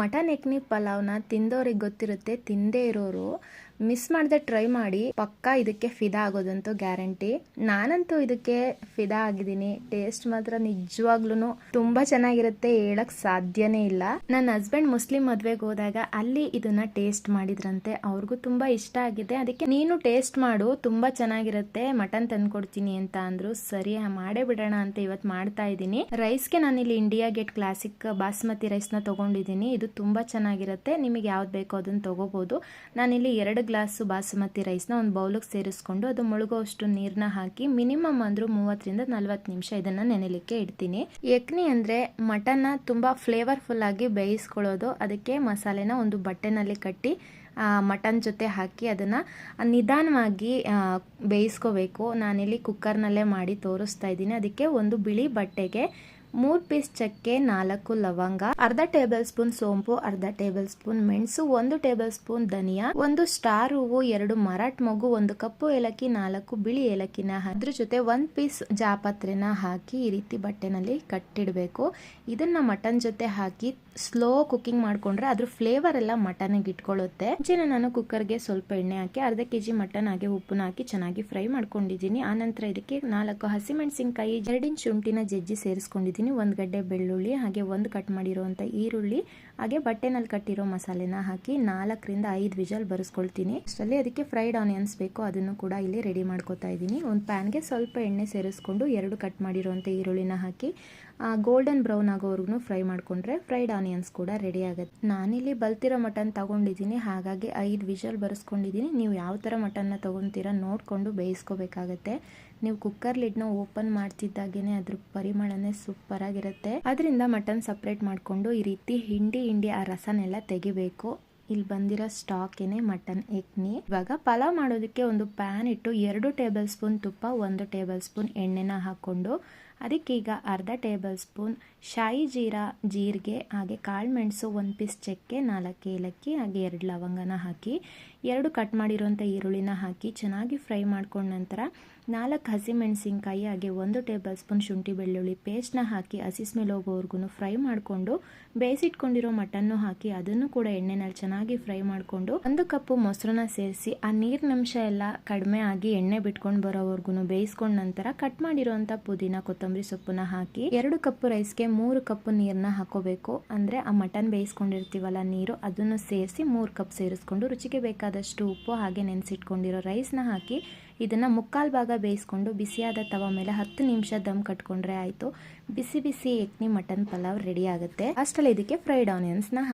Mutton ಎಕ್ನಿ ಪಲಾವ್ನ ತಿಂದೋರಿಗೆ ಗೊತ್ತಿರುತ್ತೆ, ತಿಂದೇ ಇರೋರು ಮಿಸ್ ಮಾಡದೆ ಟ್ರೈ ಮಾಡಿ. ಪಕ್ಕಾ ಇದಕ್ಕೆ ಫಿದಾ ಆಗೋದಂತೂ ಗ್ಯಾರಂಟಿ. ನಾನಂತೂ ಇದಕ್ಕೆ ಫಿದಾ ಆಗಿದ್ದೀನಿ. ಟೇಸ್ಟ್ ಮಾತ್ರ ನಿಜವಾಗ್ಲೂ ತುಂಬಾ ಚೆನ್ನಾಗಿರುತ್ತೆ, ಹೇಳಕ್ ಸಾಧ್ಯನೇ ಇಲ್ಲ. ನನ್ನ ಹಸ್ಬೆಂಡ್ ಮುಸ್ಲಿಂ ಮದ್ವೆಗೆ ಹೋದಾಗ ಅಲ್ಲಿ ಇದನ್ನ ಟೇಸ್ಟ್ ಮಾಡಿದ್ರಂತೆ, ಅವ್ರಿಗೂ ತುಂಬಾ ಇಷ್ಟ ಆಗಿದೆ. ಅದಕ್ಕೆ ನೀನು ಟೇಸ್ಟ್ ಮಾಡು, ತುಂಬಾ ಚೆನ್ನಾಗಿರುತ್ತೆ, ಮಟನ್ ತಂದ್ಕೊಡ್ತೀನಿ ಅಂತ ಅಂದ್ರು. ಸರಿ ಮಾಡೇ ಬಿಡೋಣ ಅಂತ ಇವತ್ತು ಮಾಡ್ತಾ ಇದ್ದೀನಿ. ರೈಸ್ಗೆ ನಾನಿಲ್ಲಿ ಇಂಡಿಯಾ ಗೇಟ್ ಕ್ಲಾಸಿಕ್ ಬಾಸ್ಮತಿ ರೈಸ್ನ ತಗೊಂಡಿದ್ದೀನಿ. ಇದು ತುಂಬಾ ಚೆನ್ನಾಗಿರುತ್ತೆ, ನಿಮಗೆ ಯಾವ್ದು ಬೇಕೋ ಅದನ್ನ ತಗೋಬಹುದು. ನಾನಿಲ್ಲಿ 2 ಗ್ಲಾಸು ಬಾಸುಮತಿ ರೈಸ್ನ ಒಂದು ಬೌಲಿಗೆ ಸೇರಿಸ್ಕೊಂಡು ಅದು ಮುಳುಗೋಷ್ಟು ನೀರನ್ನ ಹಾಕಿ ಮಿನಿಮಮ್ ಅಂದ್ರೂ 30ರಿಂದ 40 ನಿಮಿಷ ಇದನ್ನ ನೆನೆಲಿಕ್ಕೆ ಇಡ್ತೀನಿ. ಎಕ್ನಿ ಅಂದ್ರೆ ಮಟನ್ನ ತುಂಬಾ ಫ್ಲೇವರ್ಫುಲ್ ಆಗಿ ಬೇಯಿಸ್ಕೊಳ್ಳೋದು. ಅದಕ್ಕೆ ಮಸಾಲೆನ ಒಂದು ಬಟ್ಟೆನಲ್ಲಿ ಕಟ್ಟಿ ಮಟನ್ ಜೊತೆ ಹಾಕಿ ಅದನ್ನು ನಿಧಾನವಾಗಿ ಬೇಯಿಸ್ಕೋಬೇಕು. ನಾನಿಲ್ಲಿ ಕುಕ್ಕರ್ನಲ್ಲೇ ಮಾಡಿ ತೋರಿಸ್ತಾ ಇದ್ದೀನಿ. ಅದಕ್ಕೆ ಒಂದು ಬಿಳಿ ಬಟ್ಟೆಗೆ 3 ಪೀಸ್ ಚಕ್ಕೆ, 4 ಲವಂಗ, ಅರ್ಧ ಟೇಬಲ್ ಸ್ಪೂನ್ ಸೋಂಪು, ಅರ್ಧ ಟೇಬಲ್ ಸ್ಪೂನ್ ಮೆಣಸು, 1 ಟೇಬಲ್ ಸ್ಪೂನ್ ಧನಿಯಾ, 1 ಸ್ಟಾರ್ ಹೂವು, 2 ಮರಾಠ ಮೊಗ್ಗು, 1 ಕಪ್ಪು ಏಲಕ್ಕಿ, 4 ಬಿಳಿ ಏಲಕ್ಕಿನ ಅದ್ರ ಜೊತೆ 1 ಪೀಸ್ ಜಾಪತ್ರೆನ ಹಾಕಿ ಈ ರೀತಿ ಬಟ್ಟೆನಲ್ಲಿ ಕಟ್ಟಿಡಬೇಕು. ಇದನ್ನ ಮಟನ್ ಜೊತೆ ಹಾಕಿ ಸ್ಲೋ ಕುಕಿಂಗ್ ಮಾಡ್ಕೊಂಡ್ರೆ ಅದ್ರ ಫ್ಲೇವರ್ ಎಲ್ಲ ಮಟನ್ಗೆ ಇಟ್ಕೊಳ್ಳುತ್ತೆ. ಮುಂಚೆನೆ ನಾನು ಕುಕ್ಕರ್ಗೆ ಸ್ವಲ್ಪ ಎಣ್ಣೆ ಹಾಕಿ ಅರ್ಧ ಕೆಜಿ ಮಟನ್ ಹಾಗೆ ಉಪ್ಪನ್ನ ಹಾಕಿ ಚೆನ್ನಾಗಿ ಫ್ರೈ ಮಾಡ್ಕೊಂಡಿದ್ದೀನಿ. ಆನಂತರ ಇದಕ್ಕೆ 4 ಹಸಿಮೆಣಸಿನಕಾಯಿ, 2 ಇಂಚ್ ಶುಂಠಿನ ಜಜ್ಜಿ ಸೇರಿಸ್ಕೊಂಡಿದ್ದೀನಿ, 1 ಗಡ್ಡೆ ಬೆಳ್ಳುಳ್ಳಿ, ಹಾಗೆ 1 ಕಟ್ ಮಾಡಿರುವಂತ ಈರುಳ್ಳಿ, ಹಾಗೆ ಬಟ್ಟೆನಲ್ಲಿ ಕಟ್ಟಿರೋ ಮಸಾಲೆನ ಹಾಕಿ 4ರಿಂದ 5 ವಿಜಲ್ ಬರೆಸ್ಕೊಳ್ತೀನಿ. ಅಷ್ಟರಲ್ಲಿ ಅದಕ್ಕೆ ಫ್ರೈಡ್ ಆನಿಯನ್ಸ್ ಬೇಕು, ಅದನ್ನು ಕೂಡ ಇಲ್ಲಿ ರೆಡಿ ಮಾಡ್ಕೋತಾ ಇದ್ದೀನಿ. ಒಂದು ಪ್ಯಾನ್ಗೆ ಸ್ವಲ್ಪ ಎಣ್ಣೆ ಸೇರಿಸ್ಕೊಂಡು 2 ಕಟ್ ಮಾಡಿರುವಂತ ಈರುಳ್ಳಿನ ಹಾಕಿ ಗೋಲ್ಡನ್ ಬ್ರೌನ್ ಆಗೋವರೆಗೂ ಫ್ರೈ ಮಾಡ್ಕೊಂಡ್ರೆ ಫ್ರೈಡ್ ಆನಿಯನ್ಸ್ ಕೂಡ ರೆಡಿ ಆಗುತ್ತೆ. ನಾನಿಲ್ಲಿ ಬಲ್ತಿರೋ ಮಟನ್ ತಗೊಂಡಿದ್ದೀನಿ, ಹಾಗಾಗಿ 5 ವಿಜಲ್ ಬರೆಸ್ಕೊಂಡಿದ್ದೀನಿ. ನೀವು ಯಾವ ಥರ ಮಟನ್ನ ತಗೊತೀರಾ ನೋಡಿಕೊಂಡು ಬೇಯಿಸ್ಕೋಬೇಕಾಗತ್ತೆ. ನೀವು ಕುಕ್ಕರ್ ಲಿಡ್ನ ಓಪನ್ ಮಾಡ್ತಿದ್ದಾಗೇನೆ ಅದ್ರ ಪರಿಮಳನೇ ಸೂಪರ್ ಆಗಿರುತ್ತೆ. ಅದರಿಂದ ಮಟನ್ ಸಪ್ರೇಟ್ ಮಾಡಿಕೊಂಡು ಈ ರೀತಿ ಹಿಂಡಿ ಆ ರಸನೆಲ್ಲ ತೆಗಿಬೇಕು. ಇಲ್ಲಿ ಬಂದಿರೋ ಸ್ಟಾಕೇನೆ ಮಟನ್ ಎಕ್ನಿ. ಇವಾಗ ಪಲಾವ್ ಮಾಡೋದಕ್ಕೆ ಒಂದು ಪ್ಯಾನ್ ಇಟ್ಟು 2 ಟೇಬಲ್ ಸ್ಪೂನ್ ತುಪ್ಪ, 1 ಟೇಬಲ್ ಸ್ಪೂನ್ ಎಣ್ಣೆನ ಹಾಕ್ಕೊಂಡು ಅದಕ್ಕೀಗ ಅರ್ಧ ಟೇಬಲ್ ಸ್ಪೂನ್ ಶಾಯಿ ಜೀರಿಗೆ, ಹಾಗೆ ಕಾಳು ಮೆಣಸು, 1 ಪೀಸ್ ಚಕ್ಕೆ, 4 ಏಲಕ್ಕಿ, ಹಾಗೆ 2 ಲವಂಗನ ಹಾಕಿ 2 ಕಟ್ ಮಾಡಿರುವಂಥ ಈರುಳ್ಳಿನ ಹಾಕಿ ಚೆನ್ನಾಗಿ ಫ್ರೈ ಮಾಡ್ಕೊಂಡ ನಂತರ 4 ಹಸಿಮೆಣಸಿನ್ಕಾಯಿ, ಹಾಗೆ 1 ಟೇಬಲ್ ಸ್ಪೂನ್ ಶುಂಠಿ ಬೆಳ್ಳುಳ್ಳಿ ಪೇಸ್ಟ್ನ ಹಾಕಿ ಹಸಿ ಸ್ಮೆಲ್ ಹೋಗೋವರೆಗೂ ಫ್ರೈ ಮಾಡಿಕೊಂಡು ಬೇಯಿಸಿಟ್ಕೊಂಡಿರೋ ಮಟನ್ನು ಹಾಕಿ ಅದನ್ನು ಕೂಡ ಎಣ್ಣೆನಲ್ಲಿ ಚೆನ್ನಾಗಿ ಫ್ರೈ ಮಾಡಿಕೊಂಡು 1 ಕಪ್ಪು ಮೊಸರನ್ನ ಸೇರಿಸಿ ಆ ನೀರಿನ ಅಂಶ ಎಲ್ಲ ಕಡಿಮೆ ಆಗಿ ಎಣ್ಣೆ ಬಿಟ್ಕೊಂಡು ಬರೋವರೆಗೂ ಬೇಯಿಸ್ಕೊಂಡ ನಂತರ ಕಟ್ ಮಾಡಿರುವಂಥ ಪುದೀನ, ಕೊತ್ತಂಬರಿ ಸೊಪ್ಪನ್ನ ಹಾಕಿ 2 ಕಪ್ ರೈಸ್ಗೆ 3 ಕಪ್ ನೀರನ್ನ ಹಾಕೋಬೇಕು. ಅಂದ್ರೆ ಆ ಮಟನ್ ಬೇಯಿಸ್ಕೊಂಡಿರ್ತೀವಲ್ಲ ನೀರು, ಅದನ್ನು ಸೇರಿಸಿ 3 ಕಪ್ ಸೇರಿಸ್ಕೊಂಡು ರುಚಿಗೆ ಬೇಕಾದಷ್ಟು ಉಪ್ಪು ಹಾಗೆ ನೆನೆಸಿಟ್ಕೊಂಡಿರೋ ರೈಸ್ನ ಹಾಕಿ ಇದನ್ನ 3/4 ಭಾಗ ಬೇಯಿಸ್ಕೊಂಡು ಬಿಸಿಯಾದ ತವ ಮೇಲೆ 10 ನಿಮಿಷ ದಮ್ ಕಟ್ಕೊಂಡ್ರೆ ಆಯ್ತು. ಬಿಸಿ ಎಕ್ನಿ ಮಟನ್ ಪಲಾವ್ ರೆಡಿ ಆಗುತ್ತೆ. ಅಷ್ಟರಲ್ಲಿ ಇದಕ್ಕೆ ಫ್ರೈಡ್ ಆನಿಯನ್ಸ್ನ